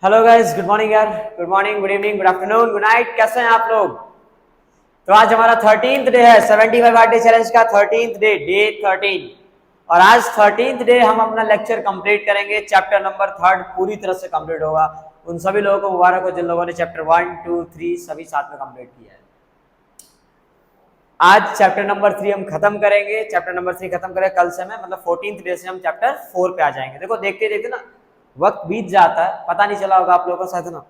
Hello guys, good morning यार। Good morning, good evening, good afternoon, good night. कैसे हैं आप लोग? तो आज हमारा 13th डे है 75 आर डे चैलेंज का। 13th day, day 13। और आज 13th डे हम अपना लेक्चर कंप्लीट करेंगे। चैप्टर नंबर 3 पूरी तरह से कंप्लीट होगा। उन सभी लोगों को मुबारक हो जिन लोगों ने चैप्टर 1, 2, 3 सभी साथ में कंप्लीट किया है। आज चैप्टर नंबर 3 हम खत्म करेंगे। चैप्टर नंबर 3 खत्म करें कल से, मैं मतलब 14th डे से हम चैप्टर 4 पे आ जाएंगे। देखो देखते देखते ना वक्त बीत जाता है, पता नहीं चला होगा आप लोगों को साथ ना।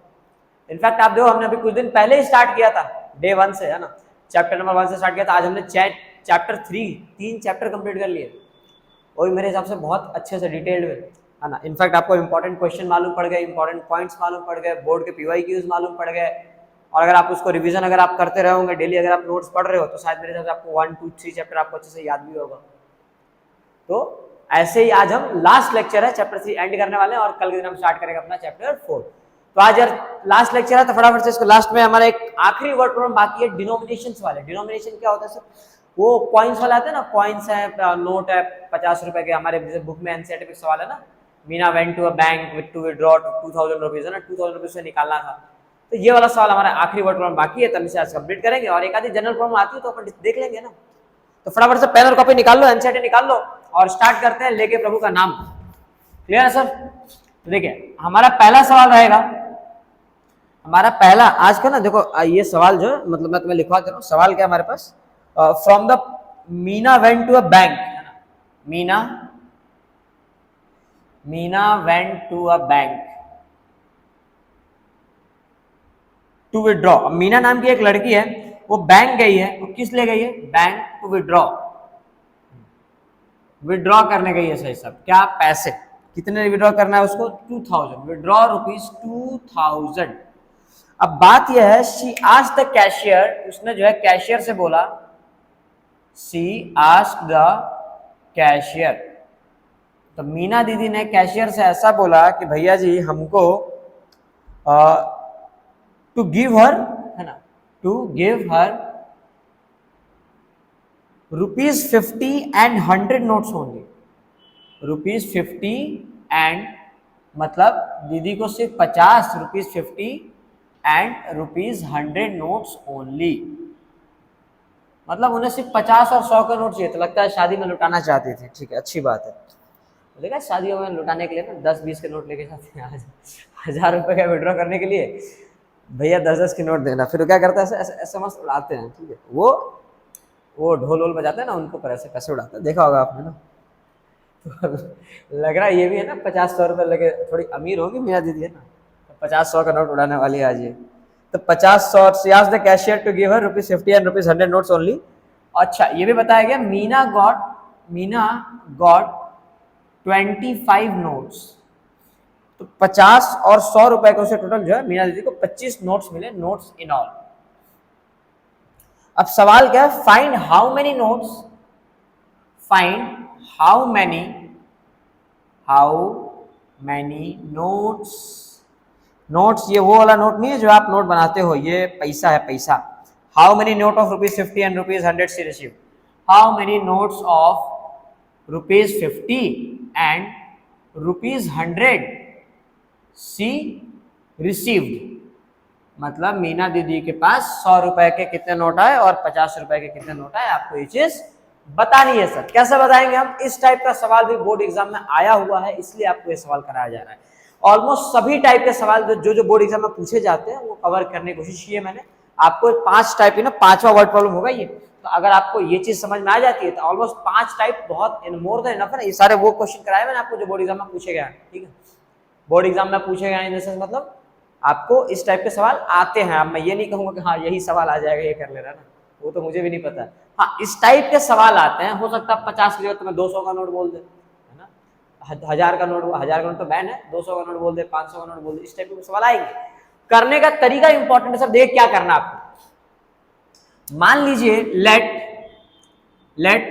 इनफैक्ट आप देखो, हमने अभी कुछ दिन पहले ही स्टार्ट किया था, डे 1 से, है ना। चैप्टर नंबर 1 से स्टार्ट किया था। आज हमने चैप्टर 3 चैप्टर कंप्लीट कर लिए। और मेरे हिसाब से बहुत अच्छे से डिटेल्ड में, है ना। इनफैक्ट आपको इंपॉर्टेंट क्वेश्चन मालूम पड़ गए, इंपॉर्टेंट पॉइंट्स मालूम पड़ गए, बोर्ड के पीवाईक्यूज मालूम पड़ गए। और अगर आप उसको रिवीजन अगर आप करते रहोगे डेली, अगर आप नोट्स पढ़ रहे हो, तो शायद मेरे हिसाब से आपको 1, 2, 3 चैप्टर आपको अच्छे से याद भी होगा। तो ऐसे ही आज हम लास्ट लेक्चर है चैप्टर 3 एंड करने वाले हैं, और कल के दिन हम स्टार्ट करेंगे अपना चैप्टर 4। तो आज यार लास्ट लेक्चर है, तो फटाफट से इसको लास्ट में हमारा एक आखिरी वर्ड प्रॉब्लम बाकी है, डिनोमिनेशंस वाले। डिनोमिनेशन क्या होता है सर? वो कॉइन्स वाला आता है ना, कॉइन्स है, नोट है 50 रुपए के। हमारे बुक में एनसीईआरटी में सवाल है ना, Meena went to a bank to withdraw 2000 rupees, है ना, 2000 रुपीज से निकालना था। तो ये वाला सवाल हमारा आखिरी वर्ड प्रॉब्लम बाकी है, तब इसे आज कंप्लीट करेंगे। और एक आधी जनरल प्रॉब्लम आती है तो अपन देख लेंगे ना। तो फटाफट से पेन और कॉपी निकाल लो, एनसीईआरटी निकाल लो, और स्टार्ट करते हैं लेके प्रभु का नाम। क्लियर है सर? तो देखिए हमारा पहला सवाल रहेगा, हमारा पहला आज का ना, देखो ये सवाल जो मतलब मैं तुम्हें लिखवा दे रहा हूँ। सवाल क्या हमारे पास, from the Meena went to a bank, है ना। Meena went to a bank to withdraw. Meena नाम की एक लड़की है, वो बैंक गई है। वो किस लिए गई है? बैंक टू विड्रॉ, विड्रॉ करने गई है। सही सब क्या? पैसे। कितने विड्रॉ करना है उसको? 2000। Withdraw rupees 2000। अब बात यह है, शी आस्क्ड द कैशियर, उसने जो है कैशियर से बोला, शी आस्क्ड द कैशियर। तो मीना दीदी ने कैशियर से ऐसा बोला कि भैया जी हमको टू गिव हर, है ना, to give her ₹50 and 100 notes only. ₹50 and मतलब दीदी को सिर्फ 50, ₹50 एंड ₹100 नोट्स ओनली। मतलब उन्हें सिर्फ 50 और 100 का नोट चाहिए। तो लगता है शादी में लुटाना चाहती थी। ठीक है, अच्छी बात है। तो देखा, शादियों में लुटाने के लिए ना 10-20 के नोट लेके जाते हैं। आज 1000 रुपए का विड्रॉ करने के लिए भैया 10-10 के नोट देना। फिर क्या करता है, ऐसे मस्त उड़ाते हैं। ठीक है, वो ढोल वोल बजाते हैं ना, उनको पर ऐसे पैसे उड़ाते हैं, देखा होगा आपने ना। तो लग रहा है ये भी है ना, 50-100 रुपए लगे। थोड़ी अमीर होगी मीना दीदी, है ना, तो 50-100 का नोट उड़ाने वाली है आज ये। तो 50-100 she asked the cashier to give her ₹50 and ₹100 notes only. अच्छा, ये भी बताया गया मीना गॉट 25 नोट्स। तो 50 और 100 रुपए के उसे टोटल जो है मीना दीदी को 25 नोट्स मिले, नोट्स इन ऑल। अब सवाल क्या है, find how many notes, find how many notes. Notes ये वो वाला नोट नहीं है जो आप नोट बनाते हो, ये पैसा है, पैसा। How many note of ₹50 and ₹100 she receive. How many notes of ₹50 and ₹100 she received. मतलब मीना दीदी के पास 100 रुपए के कितने नोट आए और 50 रुपए के कितने नोट आए, आपको ये चीज बतानी है। सर कैसे बताएंगे हम? इस टाइप का सवाल भी बोर्ड एग्जाम में आया हुआ है, इसलिए आपको ये सवाल कराया जा रहा है। ऑलमोस्ट सभी टाइप के सवाल जो बोर्ड एग्जाम में पूछे जाते हैं वो कवर करने की कोशिश की है मैंने। आपको 5 टाइप की ना, 5वां वर्ड प्रॉब्लम होगा ये। तो अगर आपको ये चीज समझ में आ जाती है तो ऑलमोस्ट 5 टाइप बहुत मोर देन इनफ है। ये सारे वो क्वेश्चन कराए मैंने आपको जो बोर्ड एग्जाम में पूछे गए हैं। ठीक है, बोर्ड एग्जाम में पूछे गए इन सेंस मतलब आपको इस टाइप के सवाल आते हैं। अब मैं ये नहीं कहूंगा कि हाँ यही सवाल आ जाएगा, ये कर लेना ना, वो तो मुझे भी नहीं पता। हाँ, इस टाइप के सवाल आते हैं। हो सकता है 50 की जगह तुम्हें 200 का नोट बोल दे, है ना, 1000 का नोट, 1000 का नोट तो बैन है, 200 का नोट बोल दे, 500 का नोट बोल दे। इस टाइप के सवाल आएंगे। करने का तरीका इंपॉर्टेंट है। सब देख क्या करना आपको। मान लीजिए let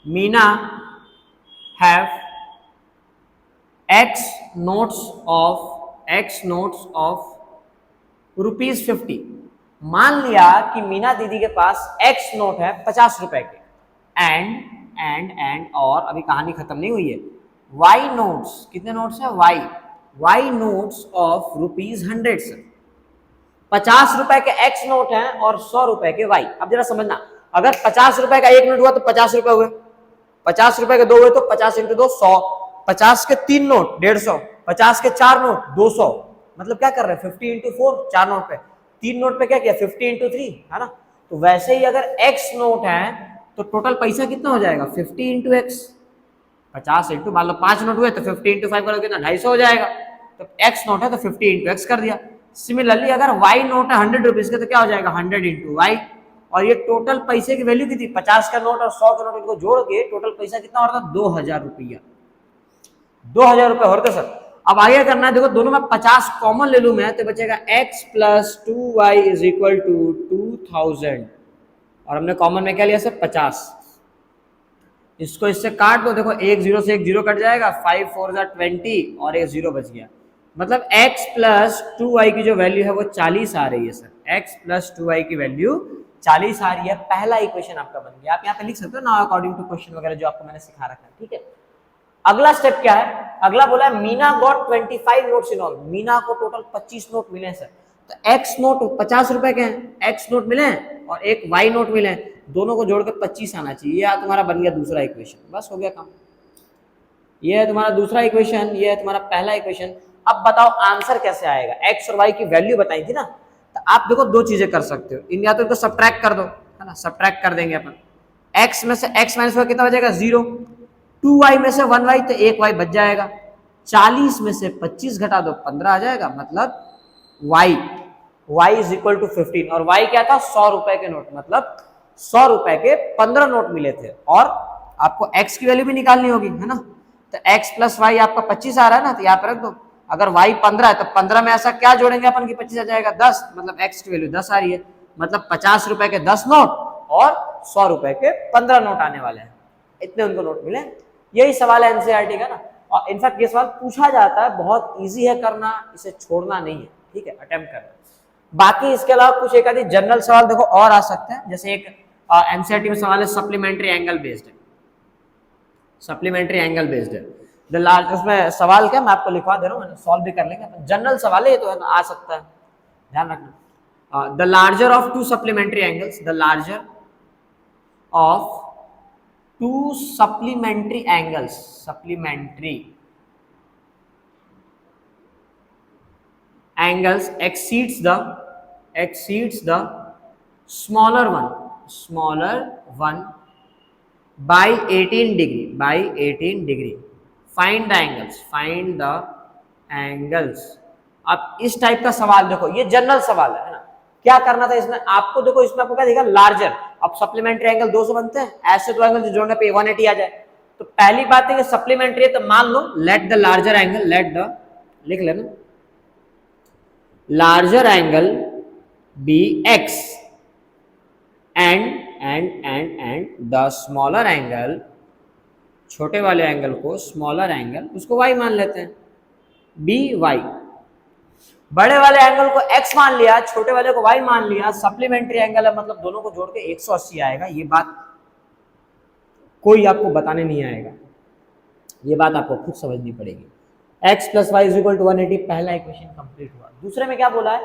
Meena have X notes of ₹50। मान लिया कि मीना दीदी के पास X नोट है 50 रुपए के। एंड और अभी कहानी खत्म नहीं हुई है। Y नोट्स, कितने नोट्स है? Y Y notes of ₹100 sir. 50 रुपए के एक्स नोट हैं और 100 रुपए के वाई। अब जरा समझना, अगर 50 रुपए का एक नोट हुआ तो 50 रुपए हुए, 50 रुपए के दो हुए तो 50 इंटू 2 100, 50 के 3 नोट 150, 50 के 4 नोट 200, मतलब क्या कर रहे हैं 50 इंटू 4, 4 नोट पे, 3 नोट पे क्या किया 50 इंटू 3, है ना। तो वैसे ही अगर एक्स नोट है तो टोटल पैसा कितना हो जाएगा 50 इंटू एक्स, 50 इंटू मान लो 5 नोट हुए तो 50 इंटू 5 करोगे ना 250 हो जाएगा। तो एक्स नोट है तो 50 इंटू एक्स कर दिया। सिमिलरली अगर वाई नोट है 100 रुपीज का तो क्या हो जाएगा 100 इंटू वाई। और ये टोटल पैसे की वैल्यू कितनी 50 का नोट और 100 का नोट इनको जोड़ के टोटल पैसा कितना होता है 2000 रुपया, 2000 रुपये होते सर। अब आगे करना है, देखो दोनों में 50 कॉमन ले लू मैं तो बचेगा x plus 2y is equal to 2000 और हमने कॉमन में क्या लिया सर 50। इसको इससे काट दो, देखो एक जीरो से एक जीरो कट जाएगा, 5 4 20 और एक जीरो बच गया। मतलब x प्लस 2y की जो वैल्यू है वो 40 आ रही है सर, x प्लस 2y की वैल्यू 40 आ रही है। पहला इक्वेशन आपका बन गया। आप यहाँ पे लिख सकते हो ना अकॉर्डिंग टू क्वेश्चन वगैरह जो आपको मैंने सिखा रखा है, ठीक है। अगला स्टेप क्या है, अगला बोला है Meena got 25 notes in all, Meena को टोटल 25 नोट मिले सर। तो एक्स नोट 50 रुपए के हैं, एक्स नोट मिले और एक वाई नोट मिले, दोनों को जोड़ के 25 आना चाहिए। यह तुम्हारा बन गया दूसरा इक्वेशन, बस हो गया काम। ये है तुम्हारा दूसरा इक्वेशन, ये है तुम्हारा पहला इक्वेशन। अब बताओ आंसर कैसे आएगा, एक्स और वाई की वैल्यू बताई थी ना, तो आप देखो दो चीजें कर सकते हो, इन या तो इनको सब्ट्रैक्ट कर दो, है ना, सब्ट्रैक्ट कर देंगे अपन। एक्स में से एक्स माइनस वाई कितना बचेगा 0, 2y में से 1y तो 1y बच जाएगा, 40 में से 25 घटा दो 15 आ जाएगा, मतलब y इज इक्वल टू 15। और y क्या था 100 रुपए के नोट, मतलब 100 रुपए के 15 नोट मिले थे। और आपको x की वैल्यू भी निकालनी होगी, है ना। तो x प्लस वाई आपका 25 आ रहा है ना, तो यहाँ पे रख दो। अगर y 15 है तो 15 में ऐसा क्या जोड़ेंगे अपन की 25 आ जाएगा 10, मतलब x की वैल्यू 10 आ रही है। मतलब 50 रुपए के 10 नोट और 100 रुपए के 15 नोट आने वाले हैं, इतने उनको नोट मिले। यही सवाल है एनसीईआरटी का ना, और इनफैक्ट ये सवाल पूछा जाता है, बहुत इजी है करना, इसे छोड़ना नहीं है, ठीक है, अटेम्प्ट करना। बाकी इसके अलावा कुछ एक आदि जनरल सवाल देखो और आ सकते हैं, जैसे एक एनसीईआरटी में सवाल है सप्लीमेंट्री एंगल बेस्ड है, सप्लीमेंट्री एंगल बेस्ड है द लार्ज, उसमें सवाल क्या मैं आपको लिखवा दे रहा हूँ, सॉल्व भी कर लेंगे, जनरल सवाल है ये तो आ सकता है, ध्यान रखना। The larger of to supplementary angles, the larger of two supplementary angles, supplementary angles exceeds the smaller one by 18 degree. Find the angles. अब इस टाइप का सवाल देखो, ये जनरल सवाल है ना, क्या करना था इसमें आपको, देखो इसमें आपको क्या दिखा लार्जर। अब सप्लीमेंट्री एंगल 200 बनते हैं, ऐसे दो एंगल जोड़ने पे 180 आ जाए। तो पहली बात है कि सप्लीमेंट्री है तो मान लो लेट द लार्जर एंगल, लिख लेना larger angle be X and the smaller angle, छोटे वाले एंगल को स्मॉलर एंगल उसको वाई मान लेते हैं, बी वाई। बड़े वाले एंगल को x मान लिया, छोटे वाले को y मान लिया, सप्लीमेंट्री एंगल है मतलब दोनों को जोड़ के 180 आएगा। ये बात कोई आपको बताने नहीं आएगा, ये बात आपको खुद समझनी पड़ेगी। x plus Y is equal to 180, पहला इक्वेशन कंप्लीट हुआ। दूसरे में क्या बोला है,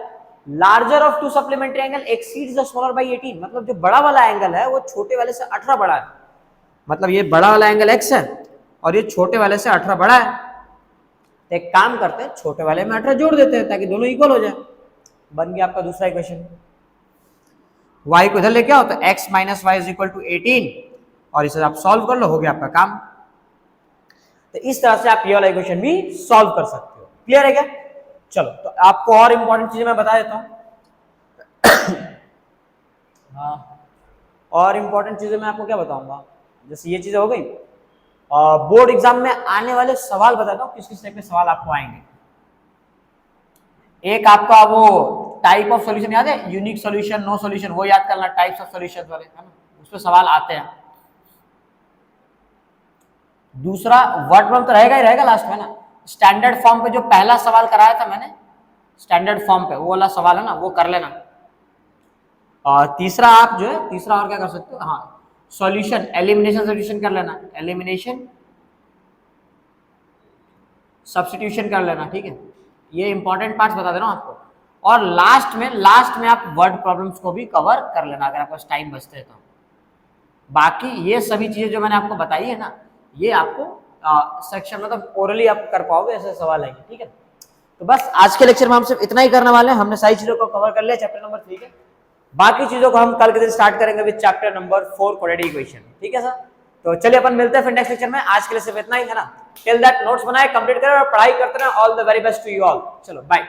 larger of to supplementary angle exceeds the smaller by 18, मतलब जो बड़ा वाला एंगल है वो छोटे वाले से 18 बड़ा है, मतलब ये बड़ा वाला एंगल x है और ये छोटे वाले से 18 बड़ा है। तो एक काम करते हैं, छोटे वाले में 18 जोड़ देते हैं ताकि दोनों इक्वल हो जाए। बन गया आपका दूसरा इक्वेशन। y को इधर लेके आओ तो x minus Y is equal to 18 और इसे आप सॉल्व कर लो, हो गया आपका काम। तो इस तरह से आप ये वाला इक्वेशन भी सॉल्व कर सकते हो। क्लियर है क्या? चलो तो आपको और इंपॉर्टेंट चीजें मैं बता देता हूँ। हाँ, और इंपॉर्टेंट चीजें मैं आपको क्या बताऊंगा, जैसे ये चीजें हो गई। बोर्ड एग्जाम में आने वाले सवाल बताता हूँ, किस किस टाइप के सवाल आपको आएंगे। एक आपका वो टाइप ऑफ सॉल्यूशन याद है, यूनिक सॉल्यूशन, नो सॉल्यूशन, वो याद करना, टाइप्स ऑफ सॉल्यूशन वाले, है ना, उसमें सवाल आते हैं। दूसरा वर्ड प्रॉब्लम तो रहेगा ही रहेगा लास्ट में ना, स्टैंडर्ड फॉर्म पे जो पहला सवाल कराया था मैंने, स्टैंडर्ड फॉर्म पे वो वाला सवाल है ना, वो कर लेना। और तीसरा आप जो है, तीसरा और क्या कर सकते हो, हाँ सॉल्यूशन, एलिमिनेशन सॉल्यूशन कर लेना, एलिमिनेशन सब्स्टिट्यूशन कर लेना, ठीक है। ये इंपॉर्टेंट पार्ट्स बता दे रहा हूँ आपको। और लास्ट में आप वर्ड प्रॉब्लम्स को भी कवर कर लेना अगर आपके पास टाइम बचते है तो। बाकी ये सभी चीजें जो मैंने आपको बताई है ना, ये आपको सेक्शन मतलब ओरली आप कर पाओगे, ऐसे सवाल आएंगे, ठीक है। तो बस आज के लेक्चर में हम सिर्फ इतना ही करने वाले हैं, हमने सारी चीजों को कवर कर लिया चैप्टर नंबर 3 के। बाकी चीजों को हम कल के दिन स्टार्ट करेंगे with chapter number 4 quadratic equation, ठीक है सर। तो चलिए अपन मिलते हैं फिर नेक्स्ट लेक्चर में, आज के लिए सिर्फ इतना ही है ना। टिल दैट नोट्स बनाए, कंप्लीट करें और पढ़ाई करते रहें। All the very best to you all. चलो बाय।